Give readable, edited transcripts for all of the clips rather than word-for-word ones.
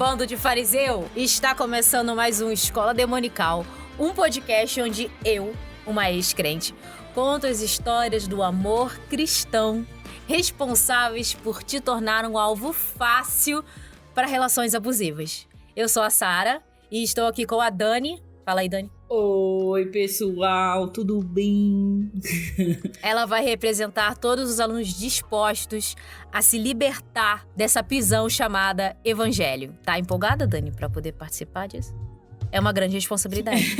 bando de fariseu! Está começando mais um Escola Demonical, um podcast onde eu, uma ex-crente, conto as histórias do amor cristão, responsáveis por te tornar um alvo fácil para relações abusivas. Eu sou a Sara e estou aqui com a Dani. Fala aí, Dani. Oi, pessoal, tudo bem? Ela vai representar todos os alunos dispostos a se libertar dessa prisão chamada Evangelho. Tá empolgada, Dani, para poder participar disso? É uma grande responsabilidade.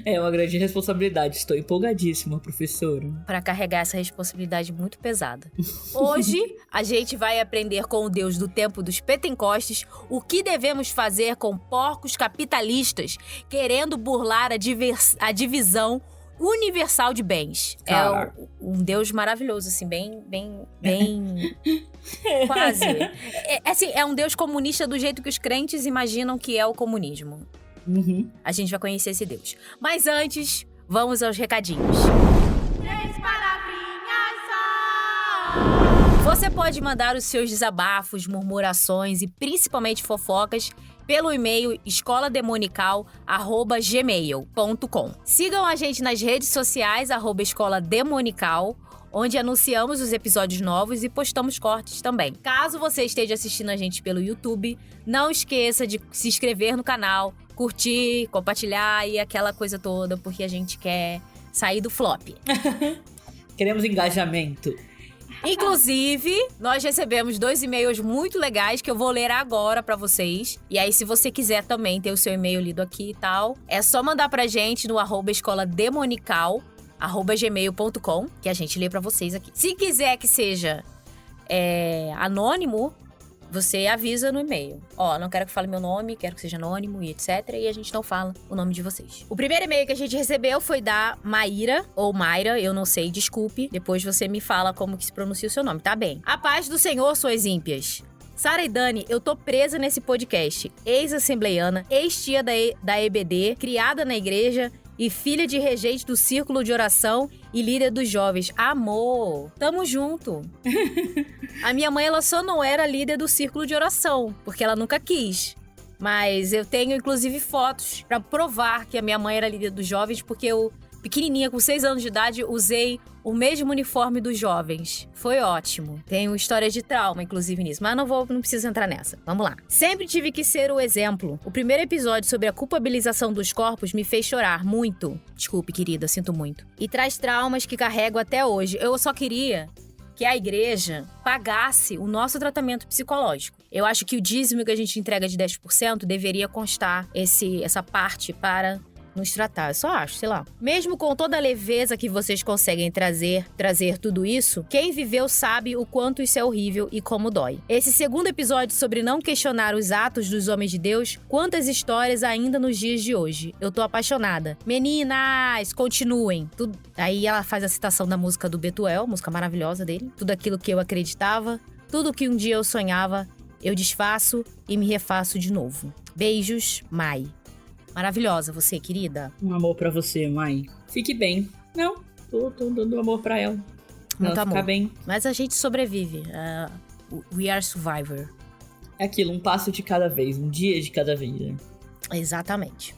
É uma grande responsabilidade. Estou empolgadíssima, professora. Para carregar essa responsabilidade muito pesada. Hoje, a gente vai aprender com o Deus do tempo dos Pentecostes o que devemos fazer com porcos capitalistas querendo burlar a divisão universal de bens. Caraca. É um Deus maravilhoso, assim, bem quase. É um Deus comunista do jeito que os crentes imaginam que é o comunismo. Uhum. A gente vai conhecer esse Deus. Mas antes, vamos aos recadinhos. 3 palavrinhas só! Você pode mandar os seus desabafos, murmurações e principalmente fofocas pelo e-mail escolademonical@gmail.com. Sigam a gente nas redes sociais, @escolademonical, onde anunciamos os episódios novos e postamos cortes também. Caso você esteja assistindo a gente pelo YouTube, não esqueça de se inscrever no canal, curtir, compartilhar e aquela coisa toda, porque a gente quer sair do flop. Queremos engajamento. Inclusive, nós recebemos 2 e-mails muito legais que eu vou ler agora pra vocês. E aí, se você quiser também ter o seu e-mail lido aqui e tal, é só mandar pra gente no @escolademonical, @gmail.com, que a gente lê pra vocês aqui. Se quiser que seja anônimo, você avisa no e-mail. Não quero que fale meu nome, quero que seja anônimo e etc. E a gente não fala o nome de vocês. O primeiro e-mail que a gente recebeu foi da Maíra, ou Mayra, eu não sei, desculpe. Depois você me fala como que se pronuncia o seu nome, tá bem? A paz do Senhor, suas ímpias. Sara e Dani, eu tô presa nesse podcast. Ex-assembleiana, ex-tia da EBD, criada na igreja e filha de regente do círculo de oração e líder dos jovens. Amor, tamo junto. A minha mãe, ela só não era líder do círculo de oração, porque ela nunca quis. Mas eu tenho, inclusive, fotos pra provar que a minha mãe era líder dos jovens, porque eu, pequenininha, com 6 anos de idade, usei o mesmo uniforme dos jovens. Foi ótimo. Tenho história de trauma, inclusive, nisso. Mas não preciso entrar nessa. Vamos lá. Sempre tive que ser o exemplo. O primeiro episódio sobre a culpabilização dos corpos me fez chorar muito. Desculpe, querida, sinto muito. E traz traumas que carrego até hoje. Eu só queria que a igreja pagasse o nosso tratamento psicológico. Eu acho que o dízimo que a gente entrega de 10% deveria constar essa parte para nos tratar. Eu só acho, sei lá. Mesmo com toda a leveza que vocês conseguem trazer tudo isso, quem viveu sabe o quanto isso é horrível e como dói. Esse segundo episódio sobre não questionar os atos dos homens de Deus, quantas histórias ainda nos dias de hoje. Eu tô apaixonada. Meninas, continuem. Aí ela faz a citação da música do Betuel, música maravilhosa dele. Tudo aquilo que eu acreditava, tudo que um dia eu sonhava, eu desfaço e me refaço de novo. Beijos, Mai. Maravilhosa você, querida. Um amor pra você, mãe. Fique bem. Não, tô dando amor pra ela. Muito amor. Ficar bem. Mas a gente sobrevive. We are survivor. É aquilo, um passo de cada vez, um dia de cada vez. Né? Exatamente.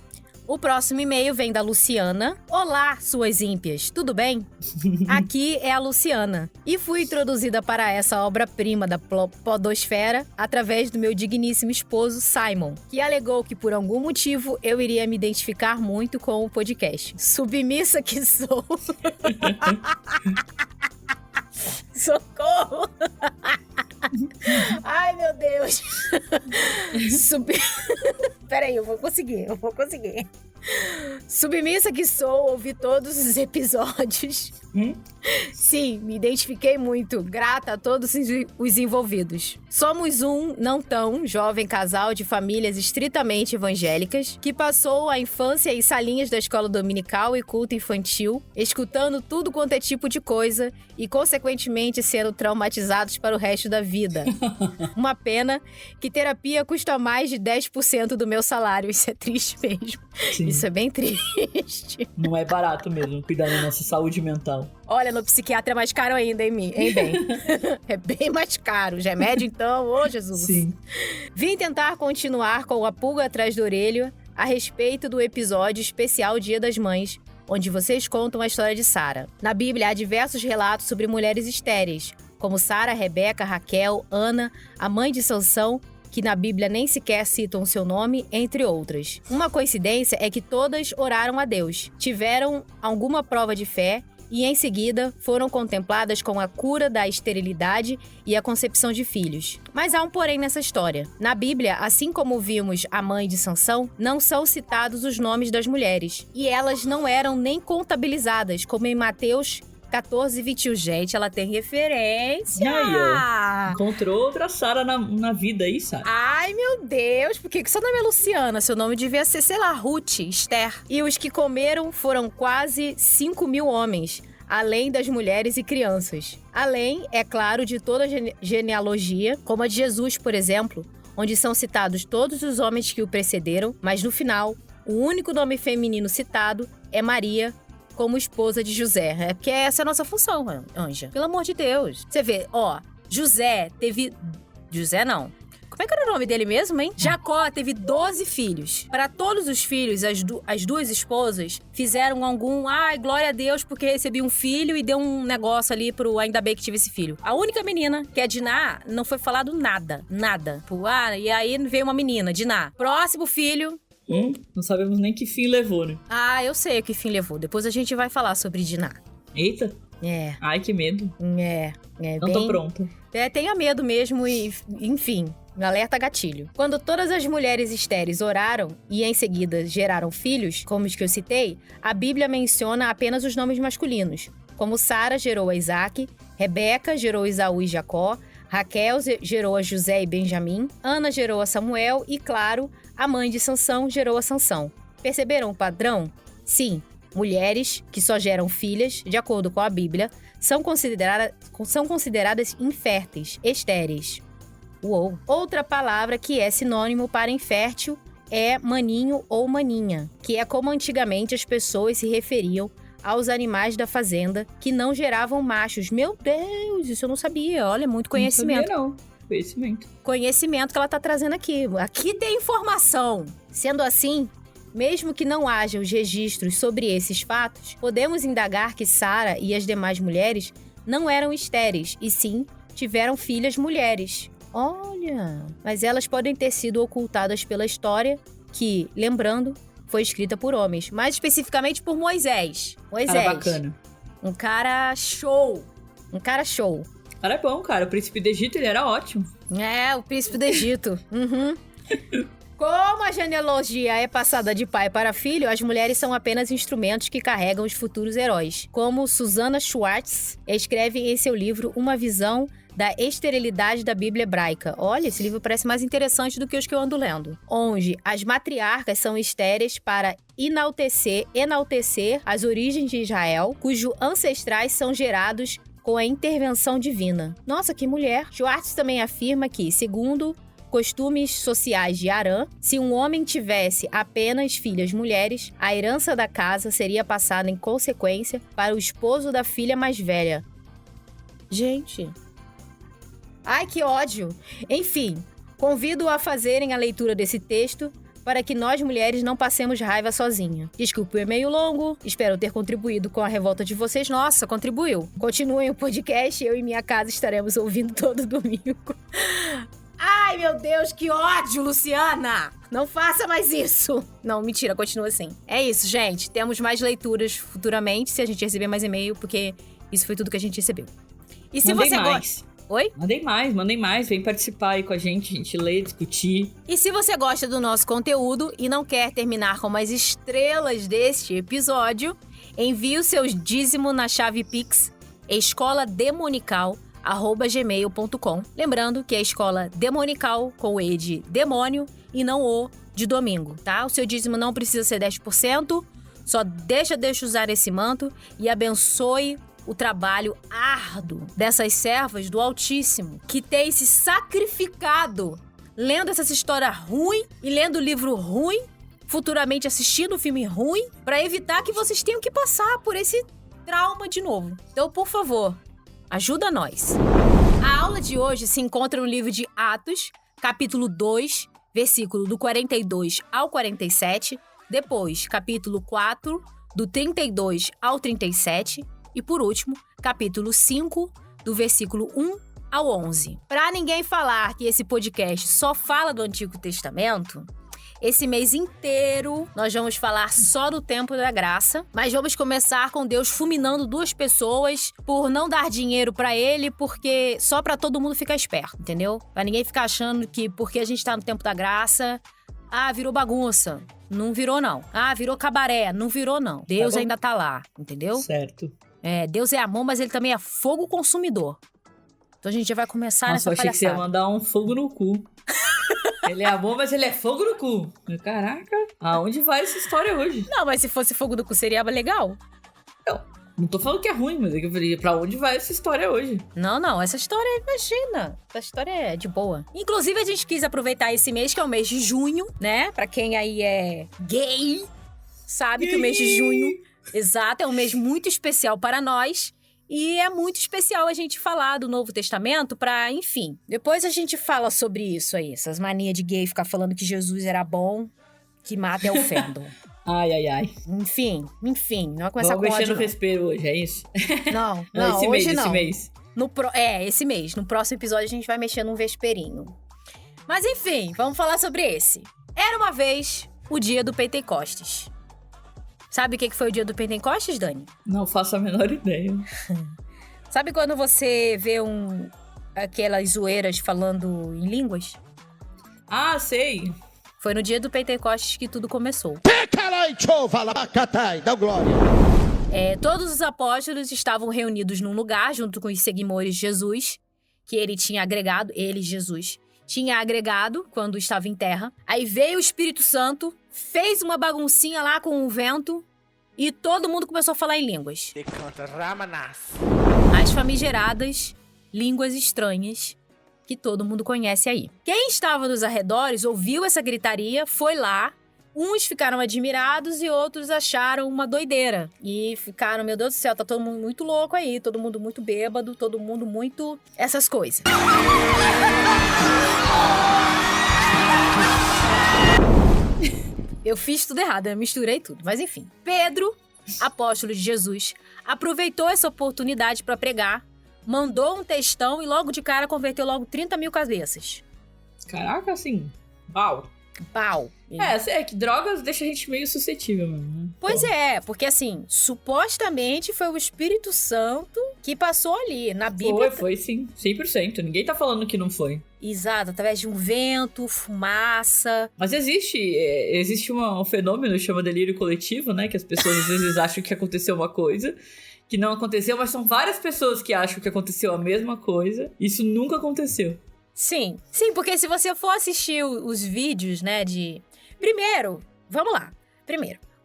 O próximo e-mail vem da Luciana. Olá, suas ímpias, tudo bem? Aqui é a Luciana. E fui introduzida para essa obra-prima da podosfera através do meu digníssimo esposo, Simon, que alegou que por algum motivo eu iria me identificar muito com o podcast. Submissa que sou. Socorro! Ai, meu Deus! Peraí, eu vou conseguir. Submissa que sou, ouvi todos os episódios. Sim, me identifiquei muito. Grata a todos os envolvidos. Somos um não tão jovem casal de famílias estritamente evangélicas que passou a infância em salinhas da escola dominical e culto infantil, escutando tudo quanto é tipo de coisa e, consequentemente, sendo traumatizados para o resto da vida. Uma pena que terapia custa mais de 10% do meu salário. Isso é triste mesmo. Sim. Isso é bem triste. Não é barato mesmo cuidar da nossa saúde mental. Olha, no psiquiatra é mais caro ainda, hein, bem? É bem mais caro. Os remédios, então, ô Jesus. Sim. Vim tentar continuar com a pulga atrás da orelha a respeito do episódio especial Dia das Mães, onde vocês contam a história de Sara. Na Bíblia há diversos relatos sobre mulheres estéreis, como Sara, Rebeca, Raquel, Ana, a mãe de Sansão, que na Bíblia nem sequer citam seu nome, entre outras. Uma coincidência é que todas oraram a Deus, tiveram alguma prova de fé e, em seguida, foram contempladas com a cura da esterilidade e a concepção de filhos. Mas há um porém nessa história. Na Bíblia, assim como vimos a mãe de Sansão, não são citados os nomes das mulheres. E elas não eram nem contabilizadas, como em Mateus 14, 21. Gente, ela tem referência. E aí, ó. Encontrou outra Sara na vida aí, Sara. Ai, meu Deus. Por que seu nome é Luciana? Seu nome devia ser, sei lá, Ruth, Esther. E os que comeram foram quase 5.000 homens, além das mulheres e crianças. Além, é claro, de toda a genealogia, como a de Jesus, por exemplo, onde são citados todos os homens que o precederam, mas no final, o único nome feminino citado é Maria, como esposa de José. É porque essa é a nossa função, Anja. Pelo amor de Deus. Você vê, ó, José teve... José não. Como é que era o nome dele mesmo, hein? Jacó teve 12 filhos. Para todos os filhos, as duas esposas fizeram algum... Ai, glória a Deus, porque recebi um filho e deu um negócio ali pro... Ainda bem que tive esse filho. A única menina, que é Diná, não foi falado nada. Nada. E aí veio uma menina, Diná. Próximo filho... Não sabemos nem que fim levou, né? Ah, eu sei que fim levou. Depois a gente vai falar sobre Diná. Eita. É. Ai, que medo. Não tô pronta. Tenha medo mesmo e, enfim, alerta gatilho. Quando todas as mulheres estéreis oraram e em seguida geraram filhos, como os que eu citei, a Bíblia menciona apenas os nomes masculinos, como Sara gerou a Isaac, Rebeca gerou Esaú e Jacó, Raquel gerou a José e Benjamim, Ana gerou a Samuel e, claro, a mãe de Sansão gerou a Sansão. Perceberam o padrão? Sim, mulheres que só geram filhas, de acordo com a Bíblia, são consideradas inférteis, estéreis. Uou! Outra palavra que é sinônimo para infértil é maninho ou maninha, que é como antigamente as pessoas se referiam aos animais da fazenda que não geravam machos. Meu Deus, isso eu não sabia. Olha, muito conhecimento. Não sabia, não. Conhecimento. Conhecimento que ela tá trazendo aqui. Aqui tem informação. Sendo assim, mesmo que não haja os registros sobre esses fatos, podemos indagar que Sara e as demais mulheres não eram estéreis, e sim tiveram filhas mulheres. Olha! Mas elas podem ter sido ocultadas pela história que, lembrando, foi escrita por homens, mais especificamente por Moisés. Cara bacana. Um cara show. Um cara show. O cara é bom, cara. O príncipe do Egito, ele era ótimo. É, o príncipe do Egito. Uhum. Como a genealogia é passada de pai para filho, as mulheres são apenas instrumentos que carregam os futuros heróis. Como Susana Schwartz escreve em seu livro Uma Visão da Esterilidade da Bíblia Hebraica. Olha, esse livro parece mais interessante do que os que eu ando lendo. Onde as matriarcas são estéreis para enaltecer as origens de Israel, cujos ancestrais são gerados com a intervenção divina. Nossa, que mulher! Schwartz também afirma que, segundo costumes sociais de Arã, se um homem tivesse apenas filhas mulheres, a herança da casa seria passada em consequência para o esposo da filha mais velha. Gente... Ai, que ódio! Enfim, convido a fazerem a leitura desse texto para que nós mulheres não passemos raiva sozinha. Desculpe o e-mail longo, espero ter contribuído com a revolta de vocês. Nossa, contribuiu! Continuem o podcast, eu e minha casa estaremos ouvindo todo domingo. Ai, meu Deus, que ódio, Luciana! Não faça mais isso! Não, mentira, continua assim. É isso, gente. Temos mais leituras futuramente, se a gente receber mais e-mail, porque isso foi tudo que a gente recebeu. E se você gosta... Oi? Mandem mais, vem participar aí com a gente lê, discutir. E se você gosta do nosso conteúdo e não quer terminar como as estrelas deste episódio, envie o seu dízimo na chave Pix escolademonical@gmail.com. Lembrando que é escola demonical com o E de demônio e não o de domingo, tá? O seu dízimo não precisa ser 10%, só deixa Deus usar esse manto e abençoe o trabalho árduo dessas servas do Altíssimo, que tem se sacrificado lendo essa história ruim e lendo o livro ruim futuramente assistindo um filme ruim pra evitar que vocês tenham que passar por esse trauma de novo. Então, por favor, ajuda nós. A aula de hoje se encontra no livro de Atos, capítulo 2, versículo do 42 ao 47, depois, capítulo 4, do 32 ao 37, e por último, capítulo 5, do versículo 1 ao 11. Para ninguém falar que esse podcast só fala do Antigo Testamento, esse mês inteiro nós vamos falar só do tempo da graça, mas vamos começar com Deus fulminando 2 pessoas por não dar dinheiro pra ele, porque só pra todo mundo ficar esperto, entendeu? Pra ninguém ficar achando que porque a gente tá no tempo da graça, virou bagunça. Não virou, não. Virou cabaré. Não virou, não. Deus ainda tá lá, entendeu? Certo. Deus é amor, mas ele também é fogo consumidor. Então a gente já vai começar nessa palhaçada. Eu achei que você ia mandar um fogo no cu. Ele é amor, mas ele é fogo no cu. Caraca, aonde vai essa história hoje? Não, mas se fosse fogo no cu seria legal. Não tô falando que é ruim, mas é que eu falei, pra onde vai essa história hoje? Não, essa história, imagina. Essa história é de boa. Inclusive, a gente quis aproveitar esse mês, que é o mês de junho, né? Pra quem aí é gay, sabe que o mês de junho, exato, é um mês muito especial para nós. E é muito especial a gente falar do Novo Testamento pra, enfim. Depois a gente fala sobre isso aí, essas manias de gay ficar falando que Jesus era bom, que mata é o fandom. Ai. Enfim, não vai começar com ódio, vamos mexer no vespeiro hoje, é isso? Não, esse hoje mês, não. Esse mês. Esse mês. No próximo episódio a gente vai mexer num vesperinho. Mas enfim, vamos falar sobre esse. Era uma vez o dia do Pentecostes. Sabe o que foi o dia do Pentecostes, Dani? Não faço a menor ideia. Sabe quando você vê aquelas zoeiras falando em línguas? Sei. Foi no dia do Pentecostes que tudo começou. Dá glória. Todos os apóstolos estavam reunidos num lugar junto com os seguidores de Jesus, que Jesus, tinha agregado quando estava em terra. Aí veio o Espírito Santo, fez uma baguncinha lá com o vento e todo mundo começou a falar em línguas. As famigeradas línguas estranhas que todo mundo conhece aí. Quem estava nos arredores ouviu essa gritaria, foi lá. Uns ficaram admirados e outros acharam uma doideira. E ficaram, meu Deus do céu, tá todo mundo muito louco aí, todo mundo muito bêbado, todo mundo muito... essas coisas. Eu fiz tudo errado, eu misturei tudo. Mas enfim, Pedro, apóstolo de Jesus, aproveitou essa oportunidade para pregar, mandou um textão e logo de cara converteu logo 30 mil cabeças. Caraca, assim, pau. É que drogas deixa a gente meio suscetível mesmo, né? Pois é, porque assim, supostamente foi o Espírito Santo que passou ali, na Bíblia. Foi sim, 100%. Ninguém tá falando que não foi. Exato, através de um vento, fumaça. Mas existe um fenômeno, chama delírio coletivo, né? Que as pessoas às vezes acham que aconteceu uma coisa que não aconteceu, mas são várias pessoas que acham que aconteceu a mesma coisa. Isso nunca aconteceu. Sim, porque se você for assistir os vídeos, né, Primeiro, vamos lá.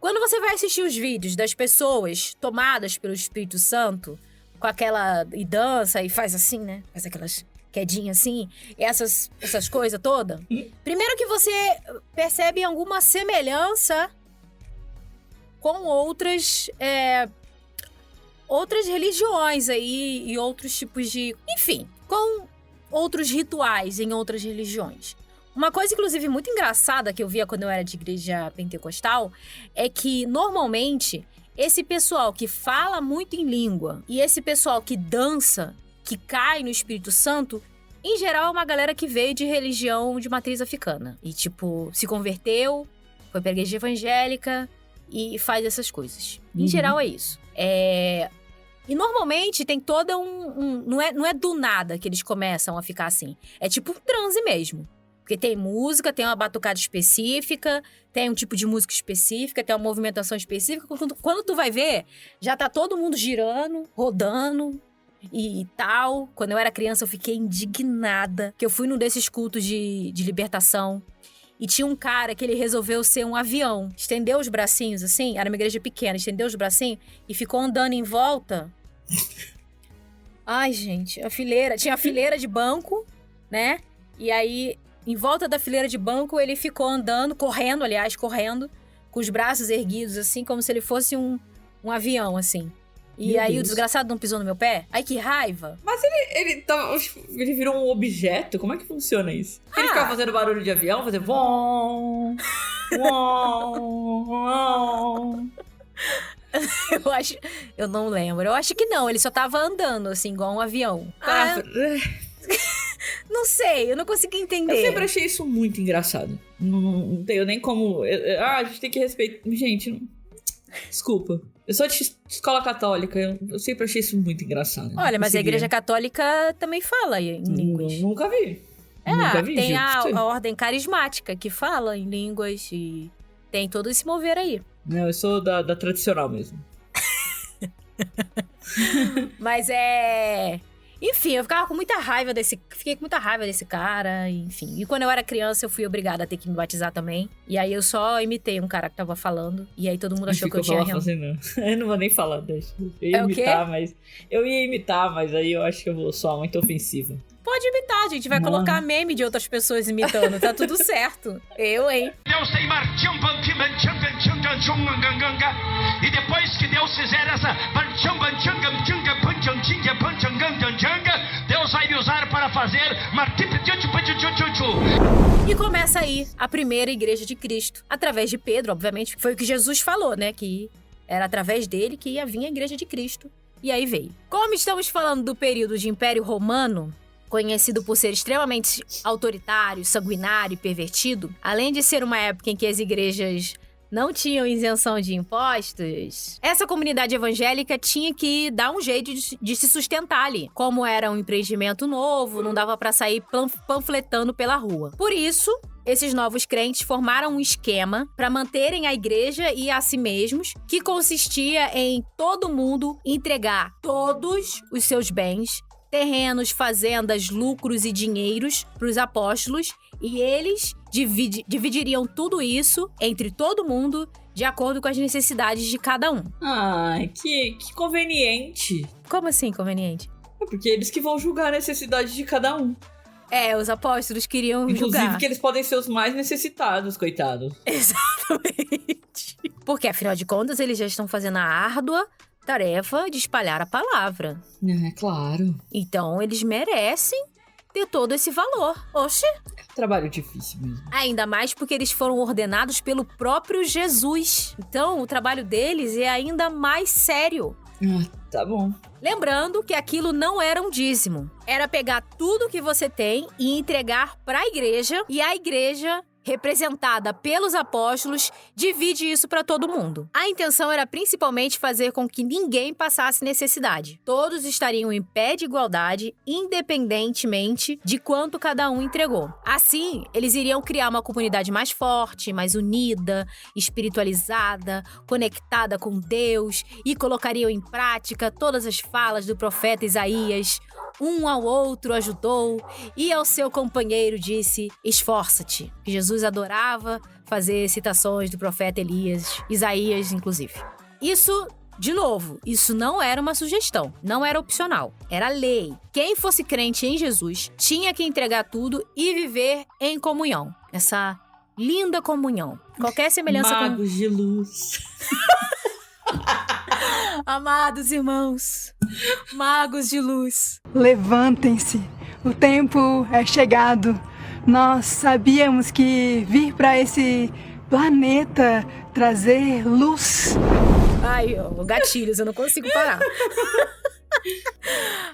Quando você vai assistir os vídeos das pessoas tomadas pelo Espírito Santo, com aquela... e dança e faz assim, né? Faz aquelas quedinhas assim, essas coisas todas. Primeiro que você percebe alguma semelhança com outras religiões aí e outros tipos de... enfim, com outros rituais em outras religiões. Uma coisa, inclusive, muito engraçada que eu via quando eu era de igreja pentecostal é que, normalmente, esse pessoal que fala muito em língua e esse pessoal que dança, que cai no Espírito Santo, em geral, é uma galera que veio de religião de matriz africana. E, se converteu, foi pra igreja evangélica e faz essas coisas. Em geral, é isso. E normalmente tem toda não é do nada que eles começam a ficar assim. É tipo um transe mesmo. Porque tem música, tem uma batucada específica, tem um tipo de música específica, tem uma movimentação específica. Quando tu vai ver, já tá todo mundo girando, rodando e tal. Quando eu era criança, eu fiquei indignada. Que eu fui num desses cultos de libertação. E tinha um cara que ele resolveu ser um avião. Estendeu os bracinhos assim, era uma igreja pequena, estendeu os bracinhos e ficou andando em volta. Ai, gente, tinha a fileira de banco, né? E aí Em volta da fileira de banco, ele ficou andando, correndo, com os braços erguidos, assim, como se ele fosse um avião, assim. E Meu aí Deus. o desgraçado não pisou no meu pé? Ai, que raiva! Ele virou um objeto? Como é que funciona isso? Ele ficava fazendo barulho de avião, fazendo vom, vom, vom. Eu não lembro. Eu acho que não, ele só tava andando, assim, igual um avião. Não sei, eu não consegui entender. Eu sempre achei isso muito engraçado. Não tenho nem como... a gente tem que respeitar... Gente, desculpa. Eu sou de escola católica, eu sempre achei isso muito engraçado. Olha, mas a Igreja Católica também fala em línguas. Nunca vi. Nunca vi, tem a juro. ordem carismática que fala em línguas e tem todo esse mover aí. Não, eu sou da tradicional mesmo. Mas enfim, eu ficava com muita raiva Fiquei com muita raiva desse cara, enfim. E quando eu era criança, eu fui obrigada a ter que me batizar também. E aí eu só imitei um cara que tava falando. E aí todo mundo achou que eu tinha... Eu não vou nem falar, deixa. Eu ia imitar, mas aí eu acho que eu vou soar muito ofensiva. Pode imitar, a gente vai colocar meme de outras pessoas imitando, tá tudo certo. Eu, hein? Deus tem e depois que Deus fizer essa Deus vai me usar para fazer E começa aí a primeira igreja de Cristo, através de Pedro, obviamente. Foi o que Jesus falou, né? Que era através dele que ia vir a igreja de Cristo. E aí veio. Como estamos falando do período de Império Romano, conhecido por ser extremamente autoritário, sanguinário e pervertido, além de ser uma época em que as igrejas não tinham isenção de impostos, essa comunidade evangélica tinha que dar um jeito de se sustentar ali. Como era um empreendimento novo, não dava para sair panfletando pela rua. Por isso, esses novos crentes formaram um esquema para manterem a igreja e a si mesmos, que consistia em todo mundo entregar todos os seus bens, terrenos, fazendas, lucros e dinheiros para os apóstolos, e eles dividiriam tudo isso entre todo mundo de acordo com as necessidades de cada um. Ai, que conveniente. Como assim, conveniente? É porque eles que vão julgar a necessidade de cada um. Os apóstolos queriam julgar. Inclusive que eles podem ser os mais necessitados, coitados. Exatamente. Porque, afinal de contas, eles já estão fazendo a árdua tarefa de espalhar a palavra. É, claro. Então, eles merecem ter todo esse valor. Oxe! Trabalho difícil mesmo. Ainda mais porque eles foram ordenados pelo próprio Jesus. Então, o trabalho deles é ainda mais sério. Tá bom. Lembrando que aquilo não era um dízimo. Era pegar tudo que você tem e entregar para a igreja, e a igreja, representada pelos apóstolos, divide isso para todo mundo. A intenção era principalmente fazer com que ninguém passasse necessidade. Todos estariam em pé de igualdade, independentemente de quanto cada um entregou. Assim, eles iriam criar uma comunidade mais forte, mais unida, espiritualizada, conectada com Deus, e colocariam em prática todas as falas do profeta Isaías. Um ao outro ajudou, e ao seu companheiro disse: esforça-te. Jesus adorava fazer citações do profeta Isaías, inclusive. Isso, de novo, isso não era uma sugestão, não era opcional, era lei. Quem fosse crente em Jesus tinha que entregar tudo e viver em comunhão. Essa linda comunhão. Qualquer semelhança Magos de luz. Amados irmãos, magos de luz, levantem-se, o tempo é chegado. Nós sabíamos que vir para esse planeta trazer luz. Ai, gatilhos, eu não consigo parar.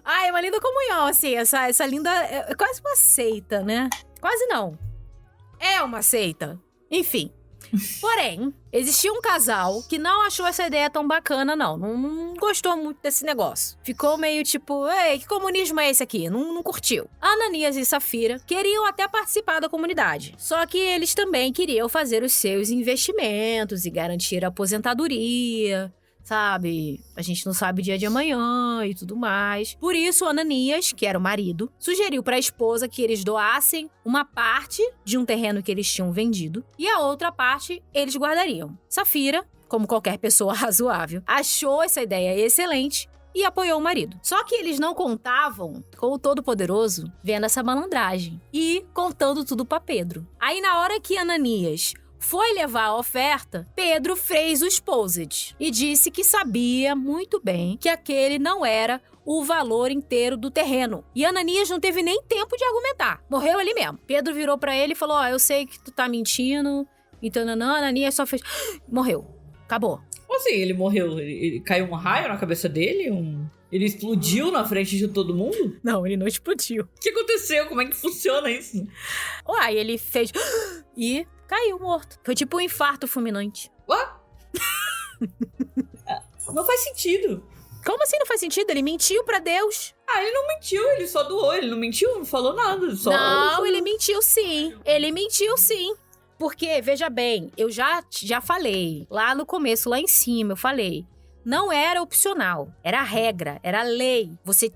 Ai, é uma linda comunhão, assim, essa linda... É quase uma seita, né? Quase não. É uma seita. Enfim. Porém, existia um casal que não achou essa ideia tão bacana, não gostou muito desse negócio. Ficou meio tipo, ei, que comunismo é esse aqui? Não curtiu. Ananias e Safira queriam até participar da comunidade, só que eles também queriam fazer os seus investimentos e garantir a aposentadoria, sabe? A gente não sabe o dia de amanhã e tudo mais. Por isso, Ananias, que era o marido, sugeriu para a esposa que eles doassem uma parte de um terreno que eles tinham vendido e a outra parte eles guardariam. Safira, como qualquer pessoa razoável, achou essa ideia excelente e apoiou o marido. Só que eles não contavam com o Todo-Poderoso vendo essa malandragem e contando tudo pra Pedro. Aí na hora que Ananias foi levar a oferta, Pedro fez o exposed e disse que sabia muito bem que aquele não era o valor inteiro do terreno. E Ananias não teve nem tempo de argumentar. Morreu ali mesmo. Pedro virou pra ele e falou, eu sei que tu tá mentindo. Então, não, Ananias só fez... Morreu. Acabou. Como assim, ele morreu? Ele caiu um raio na cabeça dele? Ele explodiu na frente de todo mundo? Não, ele não explodiu. O que aconteceu? Como é que funciona isso? Uai, ele fez... E caiu morto. Foi tipo um infarto fulminante. Ué? Não faz sentido. Como assim não faz sentido? Ele mentiu pra Deus. Ele não mentiu, ele só doou. Ele não mentiu, não falou nada. Não, ele mentiu sim. Ele mentiu sim. Porque, veja bem, eu já falei, lá no começo, lá em cima, eu falei, não era opcional, era regra, era lei. Você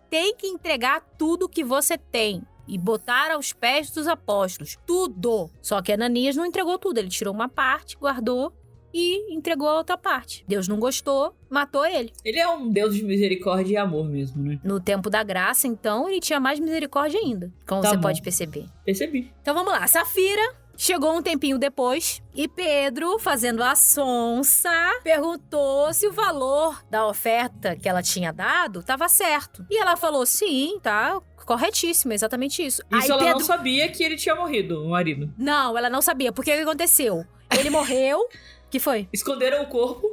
tem que entregar tudo que você tem e botar aos pés dos apóstolos, tudo. Só que Ananias não entregou tudo, ele tirou uma parte, guardou e entregou a outra parte. Deus não gostou, matou ele. Ele é um Deus de misericórdia e amor mesmo, né? No tempo da graça, então, ele tinha mais misericórdia ainda, como você pode perceber. Percebi. Então vamos lá, Safira chegou um tempinho depois e Pedro, fazendo a sonsa, perguntou se o valor da oferta que ela tinha dado estava certo. E ela falou, sim, tá corretíssimo, exatamente isso. Isso aí ela Pedro... não sabia que ele tinha morrido, o marido. Não, ela não sabia, porque o que aconteceu? Ele morreu, que foi? Esconderam o corpo.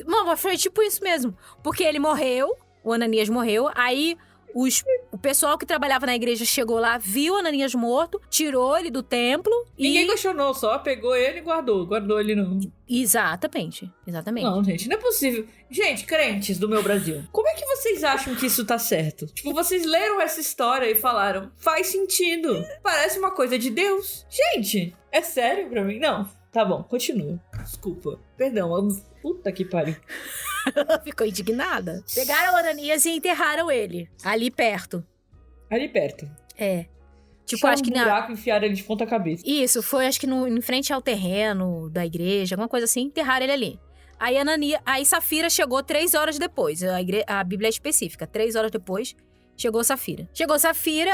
Não, foi tipo isso mesmo, porque ele morreu, o Ananias morreu, aí... O pessoal que trabalhava na igreja chegou lá, viu Ananias morto, tirou ele do templo e... Ninguém questionou, só pegou ele e guardou ele no... Exatamente. Não, gente, não é possível. Gente, crentes do meu Brasil, como é que vocês acham que isso tá certo? Tipo, vocês leram essa história e falaram, faz sentido, parece uma coisa de Deus. Gente, é sério pra mim? Não, tá bom, continua. Desculpa, perdão, puta que pariu. Ficou indignada. Pegaram o Ananias e enterraram ele. Ali perto. Ali perto. É. Tipo, tinha acho que buraco, enfiaram ele de ponta cabeça. Isso, foi acho que em frente ao terreno da igreja, alguma coisa assim, enterraram ele ali. Aí Safira chegou 3 horas depois. A Bíblia é específica. 3 horas depois, chegou Safira.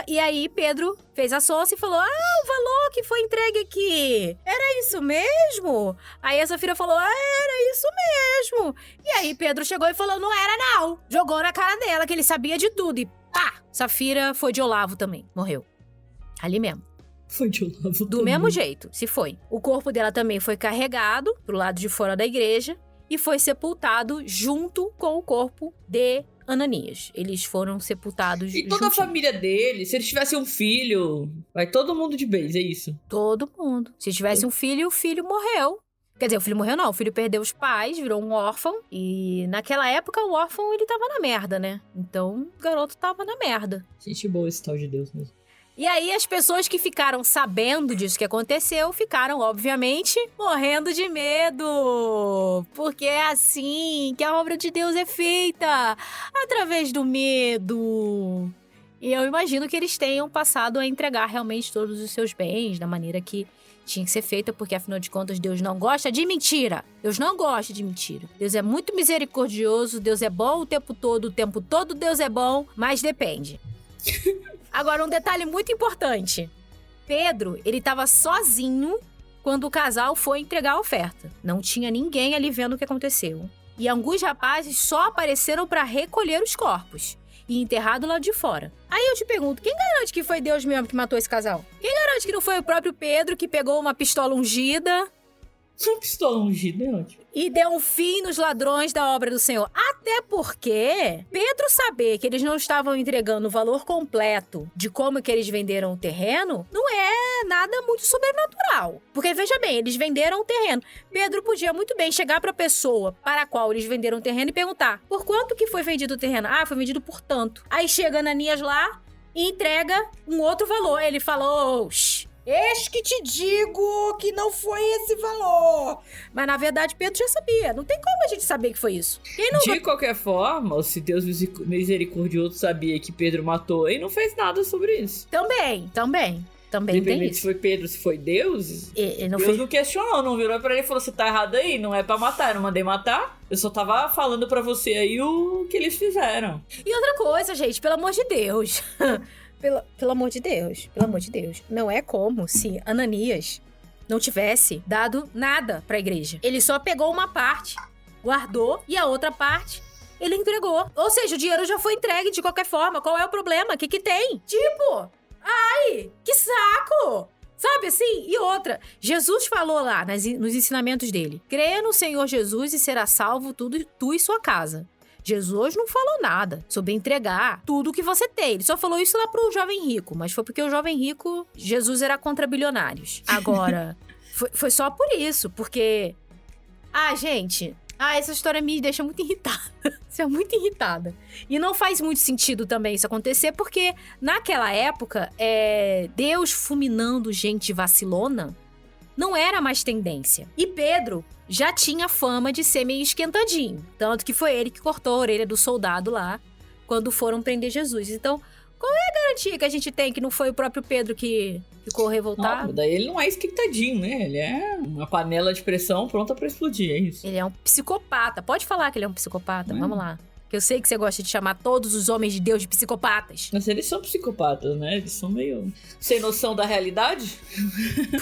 E aí Pedro fez a sonsa e falou, o valor que foi entregue aqui, era isso mesmo? Aí a Safira falou, era isso mesmo. E aí Pedro chegou e falou, não era não. Jogou na cara dela, que ele sabia de tudo. E pá! Safira foi de Olavo também, morreu. Ali mesmo. Foi de Olavo Do mesmo jeito, se foi. O corpo dela também foi carregado pro lado de fora da igreja e foi sepultado junto com o corpo de Ananias. Eles foram sepultados E toda a família dele, se eles tivessem um filho, vai todo mundo de vez, é isso? Todo mundo. Se tivesse um filho, o filho morreu. Quer dizer, o filho morreu não, o filho perdeu os pais, virou um órfão. E naquela época, o órfão, ele tava na merda, né? Então, o garoto tava na merda. Gente boa esse tal de Deus mesmo. E aí, as pessoas que ficaram sabendo disso que aconteceu, ficaram, obviamente, morrendo de medo. Porque é assim que a obra de Deus é feita, através do medo. E eu imagino que eles tenham passado a entregar realmente todos os seus bens da maneira que tinha que ser feita, porque afinal de contas Deus não gosta de mentira. Deus não gosta de mentira. Deus é muito misericordioso, Deus é bom o tempo todo Deus é bom, mas depende. Agora, um detalhe muito importante. Pedro, ele estava sozinho quando o casal foi entregar a oferta. Não tinha ninguém ali vendo o que aconteceu. E alguns rapazes só apareceram para recolher os corpos e enterrar do lado de fora. Aí eu te pergunto, quem garante que foi Deus mesmo que matou esse casal? Quem garante que não foi o próprio Pedro que pegou uma pistola ungida? Uma pistola ungida é ótimo. E deu um fim nos ladrões da obra do Senhor. Até porque Pedro saber que eles não estavam entregando o valor completo de como que eles venderam o terreno, não é nada muito sobrenatural. Porque, veja bem, eles venderam o terreno. Pedro podia muito bem chegar para a pessoa para a qual eles venderam o terreno e perguntar, por quanto que foi vendido o terreno? Ah, foi vendido por tanto. Aí chega Ananias lá e entrega um outro valor. Ele falou, eis que te digo que não foi esse valor. Mas, na verdade, Pedro já sabia. Não tem como a gente saber que foi isso. De qualquer forma, se Deus misericordioso sabia que Pedro matou, ele não fez nada sobre isso. Também. Também tem Independente isso. se foi Pedro, se foi Deus. Ele não Deus fez... não questionou, não virou pra ele e falou: você tá errado aí, não é pra matar, eu não mandei matar. Eu só tava falando pra você aí o que eles fizeram. E outra coisa, gente, pelo amor de Deus. Pelo amor de Deus. Pelo amor de Deus. Não é como se Ananias não tivesse dado nada pra igreja. Ele só pegou uma parte, guardou, e a outra parte ele entregou. Ou seja, o dinheiro já foi entregue de qualquer forma. Qual é o problema? O que tem? Tipo, ai, que saco! Sabe assim? E outra, Jesus falou lá nos ensinamentos dele: crê no Senhor Jesus e será salvo tu e sua casa. Jesus não falou nada sobre entregar tudo que você tem. Ele só falou isso lá pro jovem rico, mas foi porque o jovem rico, Jesus era contra bilionários. Agora, foi só por isso, porque... gente... essa história me deixa muito irritada. Isso é muito irritada. E não faz muito sentido também isso acontecer, porque naquela época, Deus fulminando gente vacilona não era mais tendência. E Pedro já tinha fama de ser meio esquentadinho. Tanto que foi ele que cortou a orelha do soldado lá, quando foram prender Jesus. Então, qual é a garantia que a gente tem que não foi o próprio Pedro que ficou revoltado? Não, daí ele não é esquentadinho, né? Ele é uma panela de pressão pronta pra explodir, é isso. Ele é um psicopata. Pode falar que ele é um psicopata. Vamos lá. Que eu sei que você gosta de chamar todos os homens de Deus de psicopatas. Mas eles são psicopatas, né? Eles são meio sem noção da realidade.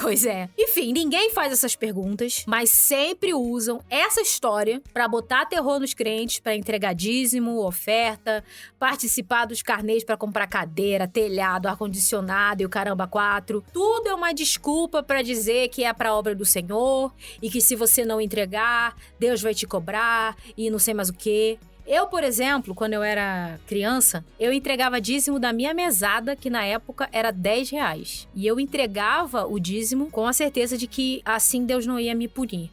Pois é. Enfim, ninguém faz essas perguntas, mas sempre usam essa história pra botar terror nos crentes, pra entregar dízimo, oferta, participar dos carnês pra comprar cadeira, telhado, ar-condicionado e o caramba 4. Tudo é uma desculpa pra dizer que é pra obra do Senhor e que se você não entregar, Deus vai te cobrar e não sei mais o quê. Eu, por exemplo, quando eu era criança, eu entregava dízimo da minha mesada, que na época era R$10. E eu entregava o dízimo com a certeza de que assim Deus não ia me punir,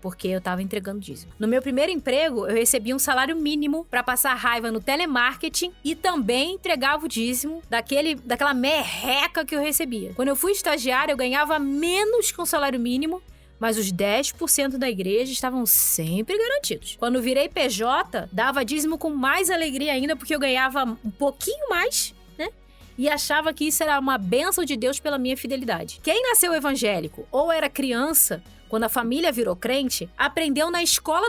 porque eu tava entregando dízimo. No meu primeiro emprego, eu recebia um salário mínimo pra passar raiva no telemarketing e também entregava o dízimo daquela merreca que eu recebia. Quando eu fui estagiária, eu ganhava menos que um salário mínimo, mas os 10% da igreja estavam sempre garantidos. Quando virei PJ, dava dízimo com mais alegria ainda, porque eu ganhava um pouquinho mais, né? E achava que isso era uma bênção de Deus pela minha fidelidade. Quem nasceu evangélico ou era criança, quando a família virou crente, aprendeu na escola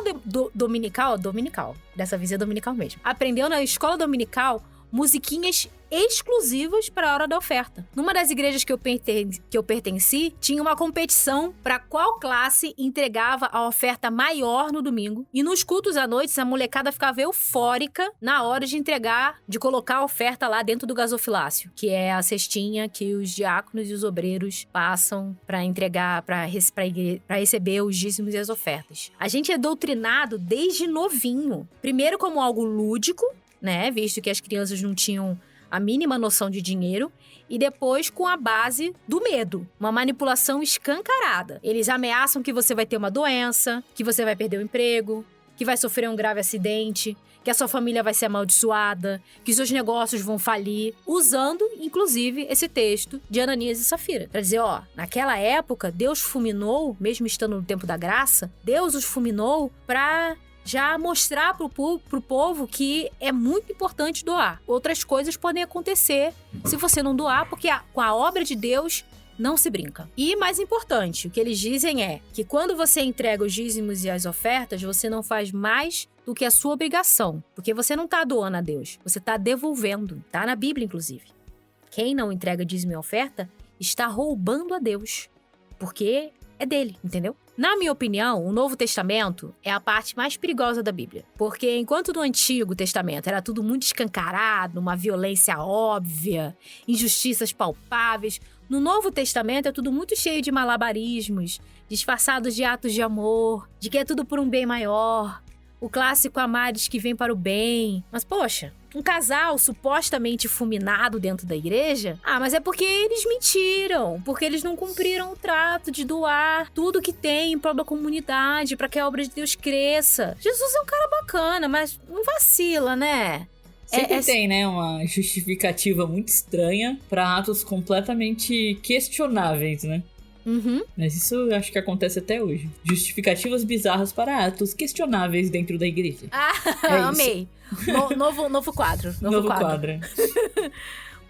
dominical, dessa vez é dominical mesmo, aprendeu na escola dominical musiquinhas exclusivas para a hora da oferta. Numa das igrejas que eu pertenci, tinha uma competição para qual classe entregava a oferta maior no domingo. E nos cultos à noite, a molecada ficava eufórica na hora de entregar, de colocar a oferta lá dentro do gasofilácio, que é a cestinha que os diáconos e os obreiros passam para entregar, para receber os dízimos e as ofertas. A gente é doutrinado desde novinho. Primeiro como algo lúdico, né? Visto que as crianças não tinham a mínima noção de dinheiro, e depois com a base do medo, uma manipulação escancarada. Eles ameaçam que você vai ter uma doença, que você vai perder o emprego, que vai sofrer um grave acidente, que a sua família vai ser amaldiçoada, que seus negócios vão falir, usando, inclusive, esse texto de Ananias e Safira. Pra dizer, naquela época, Deus fulminou, mesmo estando no tempo da graça, Deus os fulminou pra já mostrar pro povo que é muito importante doar. Outras coisas podem acontecer se você não doar, porque com a obra de Deus não se brinca. E mais importante, o que eles dizem é que quando você entrega os dízimos e as ofertas, você não faz mais do que a sua obrigação, porque você não tá doando a Deus, você tá devolvendo. Tá na Bíblia, inclusive. Quem não entrega dízimo e oferta está roubando a Deus, porque é dele, entendeu? Na minha opinião, o Novo Testamento é a parte mais perigosa da Bíblia. Porque enquanto no Antigo Testamento era tudo muito escancarado, uma violência óbvia, injustiças palpáveis, no Novo Testamento é tudo muito cheio de malabarismos, disfarçados de atos de amor, de que é tudo por um bem maior, o clássico amares que vem para o bem. Mas, poxa, um casal supostamente fulminado dentro da igreja? Mas é porque eles mentiram, porque eles não cumpriram o trato de doar tudo que tem em prol da comunidade para que a obra de Deus cresça. Jesus é um cara bacana, mas não vacila, né? Sempre tem, né, uma justificativa muito estranha para atos completamente questionáveis, né? Uhum. Mas isso eu acho que acontece até hoje. Justificativas bizarras para atos questionáveis dentro da igreja. Amei. Novo quadro. Novo quadro.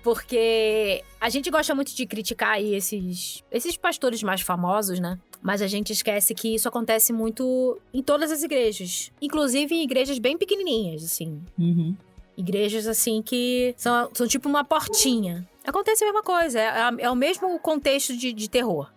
Porque a gente gosta muito de criticar aí esses pastores mais famosos, né? Mas a gente esquece que isso acontece muito em todas as igrejas. Inclusive em igrejas bem pequenininhas, assim. Uhum. Igrejas, assim, que são tipo uma portinha. Acontece a mesma coisa, é o mesmo contexto de terror.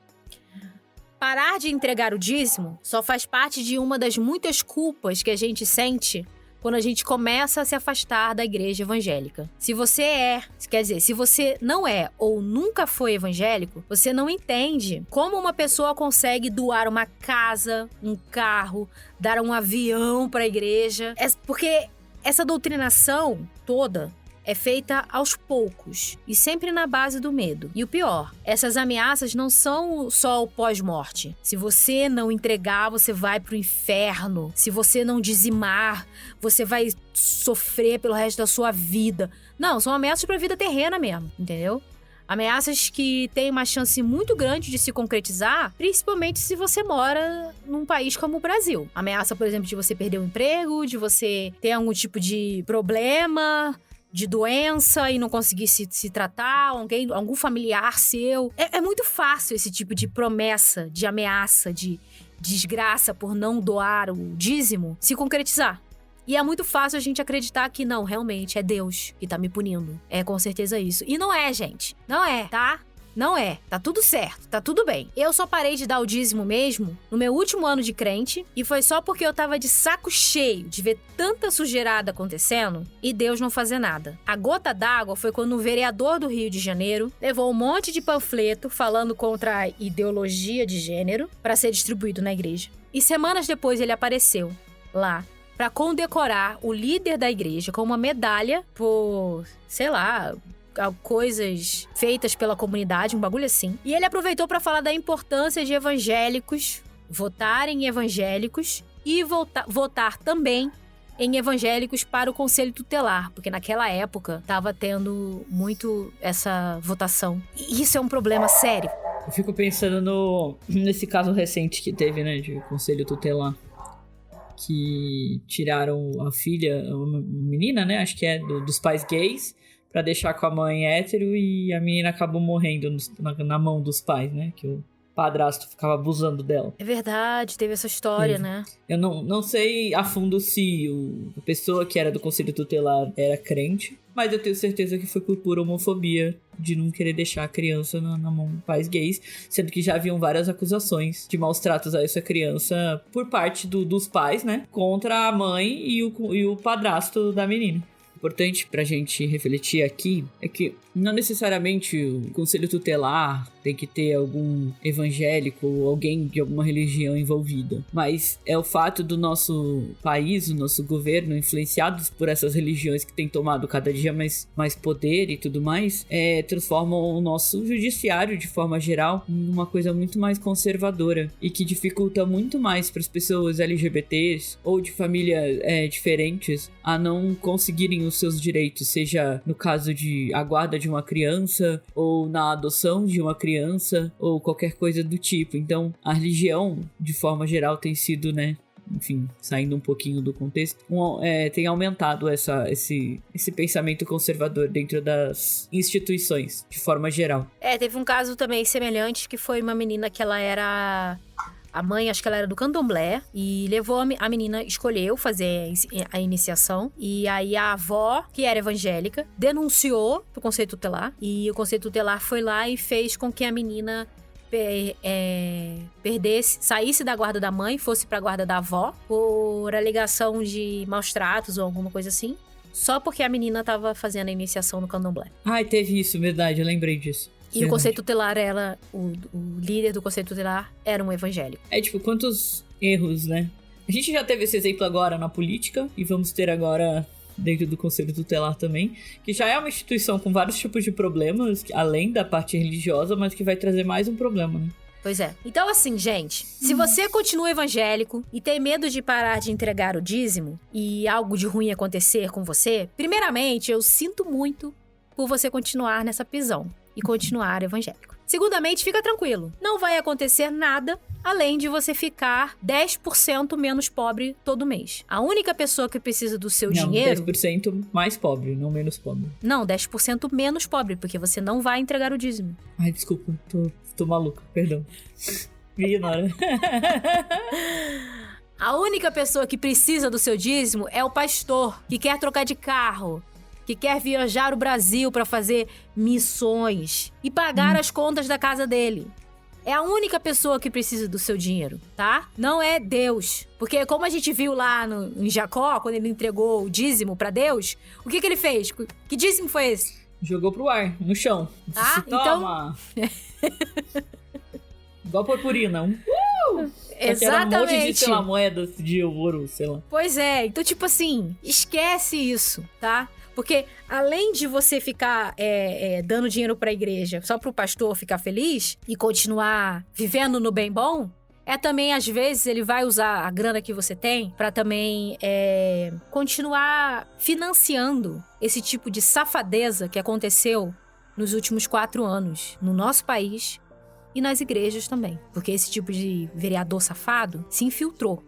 Parar de entregar o dízimo só faz parte de uma das muitas culpas que a gente sente quando a gente começa a se afastar da igreja evangélica. Se você não é ou nunca foi evangélico, você não entende como uma pessoa consegue doar uma casa, um carro, dar um avião para a igreja. Porque essa doutrinação toda é feita aos poucos e sempre na base do medo. E o pior, essas ameaças não são só o pós-morte. Se você não entregar, você vai pro inferno. Se você não dizimar, você vai sofrer pelo resto da sua vida. Não, são ameaças pra vida terrena mesmo, entendeu? Ameaças que têm uma chance muito grande de se concretizar, principalmente se você mora num país como o Brasil. Ameaça, por exemplo, de você perder o emprego, de você ter algum tipo de problema, de doença e não conseguir se tratar, algum familiar seu. É muito fácil esse tipo de promessa, de ameaça, de desgraça por não doar o dízimo se concretizar. E é muito fácil a gente acreditar que não, realmente, é Deus que tá me punindo. É com certeza isso. E não é, gente. Não é, tá? Não é. Tá tudo certo. Tá tudo bem. Eu só parei de dar o dízimo mesmo no meu último ano de crente. E foi só porque eu tava de saco cheio de ver tanta sujeirada acontecendo e Deus não fazer nada. A gota d'água foi quando o vereador do Rio de Janeiro levou um monte de panfleto falando contra a ideologia de gênero pra ser distribuído na igreja. E semanas depois ele apareceu lá pra condecorar o líder da igreja com uma medalha por, sei lá, coisas feitas pela comunidade, um bagulho assim. E ele aproveitou pra falar da importância de evangélicos votarem em evangélicos e votar também em evangélicos para o conselho tutelar, porque naquela época tava tendo muito essa votação. E isso é um problema sério. Eu fico pensando nesse caso recente que teve, né, de conselho tutelar, que tiraram a filha, uma menina, né, acho que é dos pais gays, pra deixar com a mãe hétero, e a menina acabou morrendo na mão dos pais, né? Que o padrasto ficava abusando dela. É verdade, teve essa história, né? Eu não sei a fundo se a pessoa que era do conselho tutelar era crente, mas eu tenho certeza que foi por pura homofobia de não querer deixar a criança na mão de pais gays, sendo que já haviam várias acusações de maus tratos a essa criança por parte dos pais, né? Contra a mãe e o padrasto da menina. Importante pra gente refletir aqui é que não necessariamente o conselho tutelar tem que ter algum evangélico ou alguém de alguma religião envolvida, mas é o fato do nosso país, o nosso governo, influenciados por essas religiões que têm tomado cada dia mais poder e tudo mais, transformam o nosso judiciário, de forma geral, em uma coisa muito mais conservadora e que dificulta muito mais para as pessoas LGBTs ou de famílias diferentes a não conseguirem os seus direitos, seja no caso de a guarda de uma criança ou na adoção de uma criança ou qualquer coisa do tipo. Então, a religião, de forma geral, tem sido, né, enfim, saindo um pouquinho do contexto, tem aumentado esse pensamento conservador dentro das instituições, de forma geral. Teve um caso também semelhante, que foi uma menina que ela era... A mãe, acho que ela era do candomblé, e levou a menina, escolheu fazer a iniciação. E aí a avó, que era evangélica, denunciou pro conselho tutelar. E o conselho tutelar foi lá e fez com que a menina saísse da guarda da mãe, fosse pra guarda da avó, por alegação de maus tratos ou alguma coisa assim. Só porque a menina tava fazendo a iniciação no candomblé. Ai, teve isso, verdade, eu lembrei disso. E o conselho tutelar, o líder do conselho tutelar era um evangélico. Quantos erros, né? A gente já teve esse exemplo agora na política, e vamos ter agora dentro do conselho tutelar também, que já é uma instituição com vários tipos de problemas, além da parte religiosa, mas que vai trazer mais um problema, né? Pois é. Então, assim, gente, se você continua evangélico e tem medo de parar de entregar o dízimo e algo de ruim acontecer com você, primeiramente, eu sinto muito por você continuar nessa prisão e continuar evangélico. Segundamente, fica tranquilo. Não vai acontecer nada além de você ficar 10% menos pobre todo mês. A única pessoa que precisa do seu dinheiro... 10% mais pobre, não menos pobre. Não, 10% menos pobre, porque você não vai entregar o dízimo. Ai, desculpa, tô maluca, perdão. Me ignora. A única pessoa que precisa do seu dízimo é o pastor, que quer trocar de carro, que quer viajar o Brasil para fazer missões e pagar as contas da casa dele. É a única pessoa que precisa do seu dinheiro, tá? Não é Deus. Porque como a gente viu lá em Jacó, quando ele entregou o dízimo pra Deus, o que ele fez? Que dízimo foi esse? Jogou pro ar, no chão. Tá? Toma! Então... Igual purpurina. Exatamente. Era um monte de, sei lá, moedas de ouro, sei lá. Pois é. Então, tipo assim, esquece isso, tá? Porque além de você ficar dando dinheiro pra igreja só pro pastor ficar feliz e continuar vivendo no bem bom, também, às vezes, ele vai usar a grana que você tem pra também continuar financiando esse tipo de safadeza que aconteceu nos últimos 4 anos no nosso país e nas igrejas também. Porque esse tipo de vereador safado se infiltrou.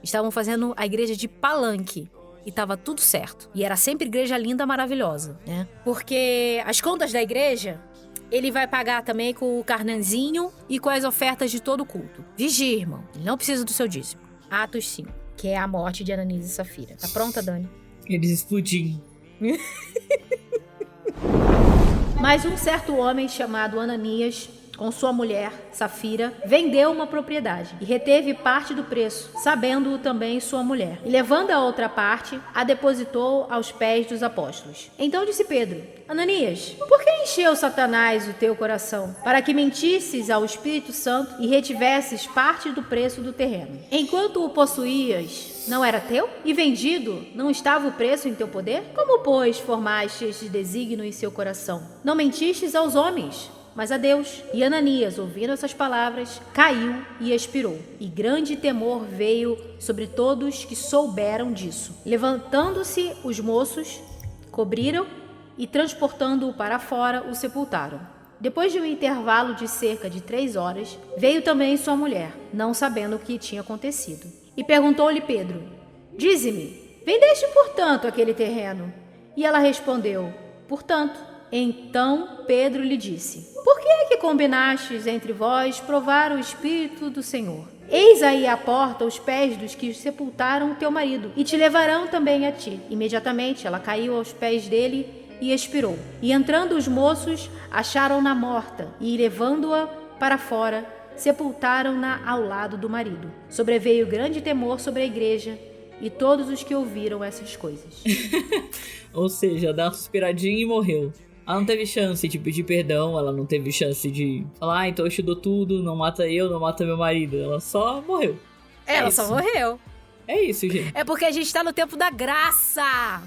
Estavam fazendo a igreja de palanque. E tava tudo certo. E era sempre igreja linda, maravilhosa, né? Porque as contas da igreja, ele vai pagar também com o carnãzinho e com as ofertas de todo o culto. Vigia, irmão. Ele não precisa do seu dízimo. Atos 5, que é a morte de Ananias e Safira. Tá pronta, Dani? Eles explodiram. Mas um certo homem chamado Ananias, com sua mulher, Safira, vendeu uma propriedade e reteve parte do preço, sabendo-o também sua mulher. E levando a outra parte, a depositou aos pés dos apóstolos. Então disse Pedro: Ananias, por que encheu Satanás o teu coração, para que mentisses ao Espírito Santo e retivesses parte do preço do terreno? Enquanto o possuías, não era teu? E vendido, não estava o preço em teu poder? Como, pois, formaste este desígnio em seu coração? Não mentistes aos homens, mas a Deus. E Ananias, ouvindo essas palavras, caiu e expirou. E grande temor veio sobre todos que souberam disso. Levantando-se os moços, cobriram e, transportando-o para fora, o sepultaram. Depois de um intervalo de cerca de 3 horas, veio também sua mulher, não sabendo o que tinha acontecido. E perguntou-lhe Pedro: Dize-me, vendeste portanto aquele terreno? E ela respondeu: Portanto. Então Pedro lhe disse: Por que é que combinastes entre vós provar o Espírito do Senhor? Eis aí à porta os pés dos que sepultaram o teu marido, e te levarão também a ti. Imediatamente ela caiu aos pés dele e expirou. E entrando os moços, acharam-na morta, e levando-a para fora, sepultaram-na ao lado do marido. Sobreveio grande temor sobre a igreja e todos os que ouviram essas coisas. Ou seja, dá uma suspiradinha e morreu. Ela não teve chance de pedir perdão, ela não teve chance de falar, então eu te dou tudo, não mata eu, não mata meu marido. Ela só morreu. Ela só morreu. É isso, gente. É porque a gente tá no tempo da graça.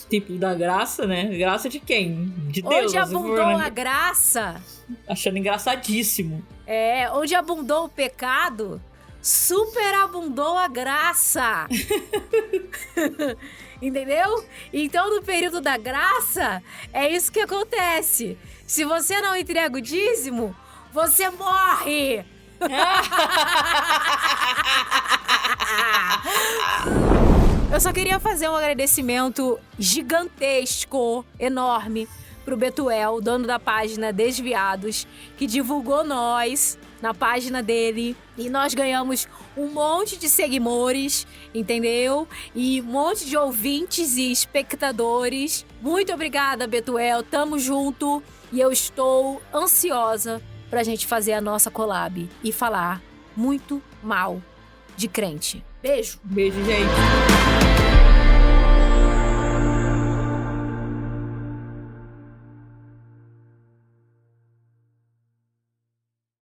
Tempo da graça, né? Graça de quem? De Deus. Onde abundou a graça. Achando engraçadíssimo. Onde abundou o pecado, superabundou a graça. Entendeu? Então, no período da graça, é isso que acontece. Se você não entrega o dízimo, você morre. Eu só queria fazer um agradecimento gigantesco, enorme, pro Betuel, dono da página Desviados, que divulgou nós na página dele. E nós ganhamos um monte de seguidores, entendeu? E um monte de ouvintes e espectadores. Muito obrigada, Betuel. Tamo junto. E eu estou ansiosa pra gente fazer a nossa collab e falar muito mal de crente. Beijo. Beijo, gente.